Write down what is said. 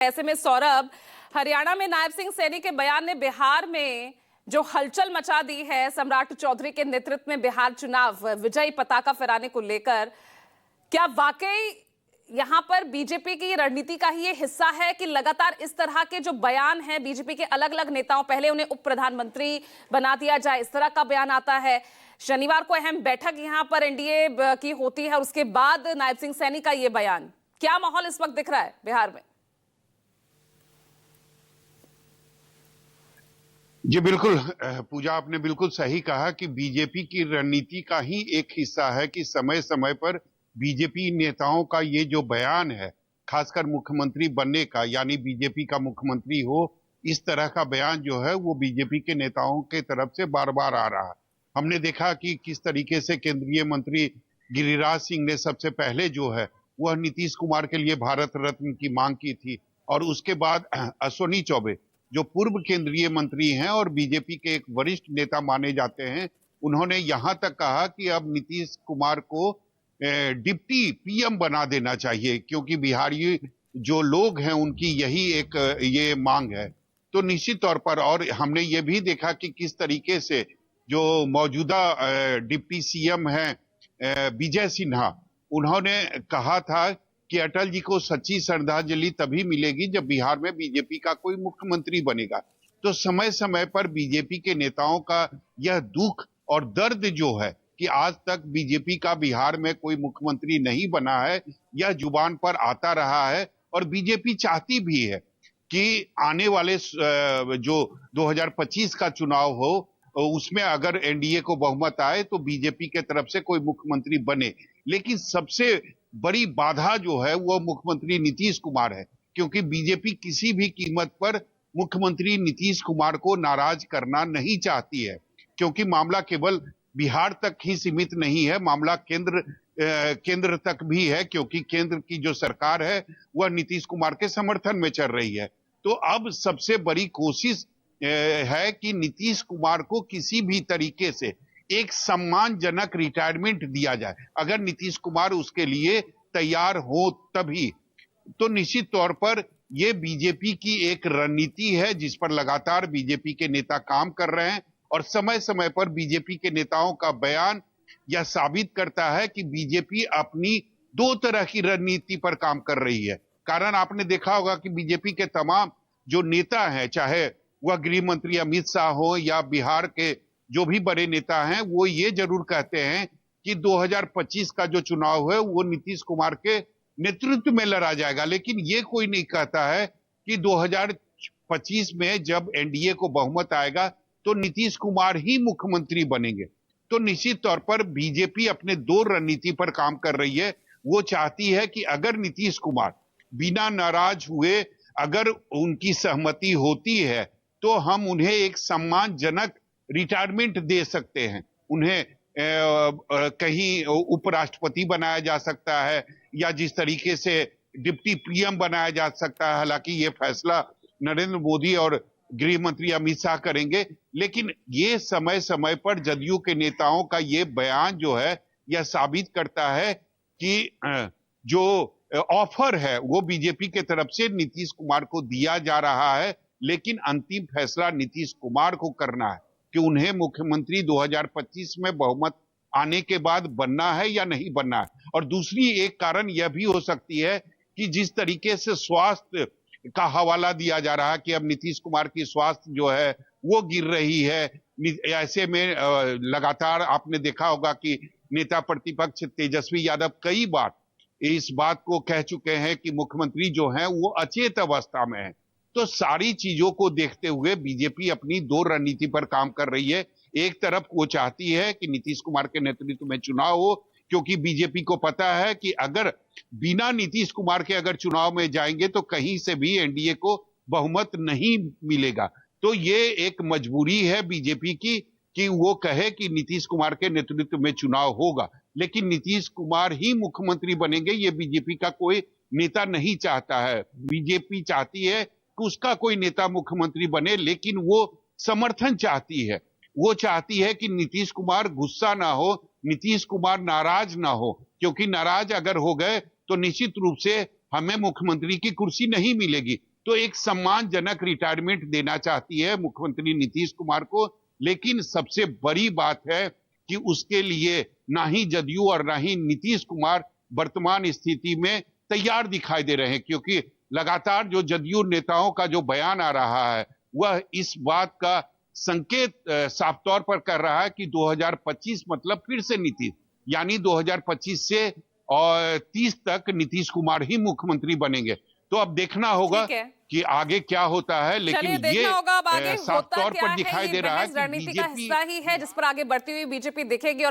ऐसे में सौरभ, हरियाणा में नायब सिंह सैनी के बयान ने बिहार में जो हलचल मचा दी है, सम्राट चौधरी के नेतृत्व में बिहार चुनाव विजयी पताका फहराने को लेकर, क्या वाकई यहां पर बीजेपी की रणनीति का ही ये हिस्सा है कि लगातार इस तरह के जो बयान हैं बीजेपी के अलग अलग नेताओं, पहले उन्हें उप प्रधानमंत्री बना दिया जाए, इस तरह का बयान आता है। शनिवार को अहम बैठक यहां पर एनडीए की होती है, उसके बाद नायब सिंह सैनी का ये बयान, क्या माहौल इस वक्त दिख रहा है बिहार में? जी बिल्कुल पूजा, आपने बिल्कुल सही कहा कि बीजेपी की रणनीति का ही एक हिस्सा है कि समय समय पर बीजेपी नेताओं का ये जो बयान है, खासकर मुख्यमंत्री बनने का, यानी बीजेपी का मुख्यमंत्री हो, इस तरह का बयान जो है वो बीजेपी के नेताओं के तरफ से बार बार आ रहा है। हमने देखा कि किस तरीके से केंद्रीय मंत्री गिरिराज सिंह ने सबसे पहले जो है वह नीतीश कुमार के लिए भारत रत्न की मांग की थी, और उसके बाद अश्विनी चौबे जो पूर्व केंद्रीय मंत्री हैं और बीजेपी के एक वरिष्ठ नेता माने जाते हैं, उन्होंने यहां तक कहा कि अब नीतीश कुमार को डिप्टी पीएम बना देना चाहिए, क्योंकि बिहारी जो लोग हैं उनकी यही एक ये मांग है। तो निश्चित तौर पर, और हमने ये भी देखा कि किस तरीके से जो मौजूदा डिप्टी सीएम हैं विजय सिन्हा, उन्होंने कहा था कि अटल जी को सच्ची श्रद्धांजलि तभी मिलेगी जब बिहार में बीजेपी का कोई मुख्यमंत्री बनेगा। तो समय समय पर बीजेपी के नेताओं का यह दुख और दर्द जो है कि आज तक बीजेपी का बिहार में कोई मुख्यमंत्री नहीं बना है, यह जुबान पर आता रहा है। और बीजेपी चाहती भी है कि आने वाले जो 2025 का चुनाव हो, उसमें अगर एनडीए को बहुमत आए तो बीजेपी के तरफ से कोई मुख्यमंत्री बने। लेकिन सबसे बड़ी बाधा जो है वो मुख्यमंत्री नीतीश कुमार है, क्योंकि बीजेपी किसी भी कीमत पर मुख्यमंत्री नीतीश कुमार को नाराज करना नहीं चाहती है, क्योंकि मामला केवल बिहार तक ही सीमित नहीं है, मामला केंद्र तक भी है, क्योंकि केंद्र की जो सरकार है वह नीतीश कुमार के समर्थन में चल रही है। तो अब सबसे बड़ी कोशिश है कि नीतीश कुमार को किसी भी तरीके से एक सम्मानजनक रिटायरमेंट दिया जाए। अगर नीतीश कुमार उसके लिए तैयार हो तभी। तो निश्चित तौर पर यह बीजेपी की एक रणनीति है जिस पर लगातार बीजेपी के नेता काम कर रहे हैं, और समय समय पर बीजेपी के नेताओं का बयान यह साबित करता है कि बीजेपी अपनी दो तरह की रणनीति पर काम कर रही है। कारण आपने देखा होगा कि बीजेपी के तमाम जो नेता हैं, चाहे वह गृह मंत्री अमित शाह हो या बिहार के जो भी बड़े नेता हैं, वो ये जरूर कहते हैं कि 2025 का जो चुनाव है वो नीतीश कुमार के नेतृत्व में लड़ा जाएगा। लेकिन ये कोई नहीं कहता है कि 2025 में जब एनडीए को बहुमत आएगा तो नीतीश कुमार ही मुख्यमंत्री बनेंगे। तो निश्चित तौर पर बीजेपी अपने दो रणनीति पर काम कर रही है। वो चाहती है कि अगर नीतीश कुमार बिना नाराज हुए, अगर उनकी सहमति होती है, तो हम उन्हें एक सम्मानजनक रिटायरमेंट दे सकते हैं। उन्हें कहीं उपराष्ट्रपति बनाया जा सकता है या जिस तरीके से डिप्टी पीएम बनाया जा सकता है। हालांकि ये फैसला नरेंद्र मोदी और गृह मंत्री अमित शाह करेंगे, लेकिन ये समय समय पर जदयू के नेताओं का ये बयान जो है यह साबित करता है कि जो ऑफर है वो बीजेपी के तरफ से नीतीश कुमार को दिया जा रहा है, लेकिन अंतिम फैसला नीतीश कुमार को करना है कि उन्हें मुख्यमंत्री 2025 में बहुमत आने के बाद बनना है या नहीं बनना है। और दूसरी एक कारण यह भी हो सकती है कि जिस तरीके से स्वास्थ्य का हवाला दिया जा रहा है कि अब नीतीश कुमार की स्वास्थ्य जो है वो गिर रही है, ऐसे में लगातार आपने देखा होगा कि नेता प्रतिपक्ष तेजस्वी यादव कई बार इस बात को कह चुके हैं कि मुख्यमंत्री जो है वो अचेत अवस्था में है। तो सारी चीजों को देखते हुए बीजेपी अपनी दो रणनीति पर काम कर रही है। एक तरफ वो चाहती है कि नीतीश कुमार के नेतृत्व में चुनाव हो, क्योंकि बीजेपी को पता है कि अगर बिना नीतीश कुमार के अगर चुनाव में जाएंगे तो कहीं से भी एनडीए को बहुमत नहीं मिलेगा। तो ये एक मजबूरी है बीजेपी की कि वो कहे कि नीतीश कुमार के नेतृत्व में चुनाव होगा, लेकिन नीतीश कुमार ही मुख्यमंत्री बनेंगे ये बीजेपी का कोई नेता नहीं चाहता है। बीजेपी चाहती है कि उसका कोई नेता मुख्यमंत्री बने, लेकिन वो समर्थन चाहती है। वो चाहती है कि नीतीश कुमार गुस्सा ना हो, नीतीश कुमार नाराज ना हो, क्योंकि नाराज अगर हो गए तो निश्चित रूप से हमें मुख्यमंत्री की कुर्सी नहीं मिलेगी। तो एक सम्मानजनक रिटायरमेंट देना चाहती है मुख्यमंत्री नीतीश कुमार को। लेकिन सबसे बड़ी बात है कि उसके लिए ना ही जदयू और ना ही नीतीश कुमार वर्तमान स्थिति में तैयार दिखाई दे रहे हैं, क्योंकि लगातार जो जदयू नेताओं का जो बयान आ रहा है वह इस बात का संकेत साफ तौर पर कर रहा है कि 2025 मतलब फिर से नीतीश, यानी 2025 से और 30 तक नीतीश कुमार ही मुख्यमंत्री बनेंगे। तो अब देखना होगा ठीक है। कि आगे क्या होता है, चलिए लेकिन ये देखना होगा अब आगे साफ होता तौर क्या पर दिखाई है। दे ये रहा है बहस कि रणनीति का बीजेपी हिस्सा ही है जिस पर आगे बढ़ती हुई बीजेपी दिखेगी। और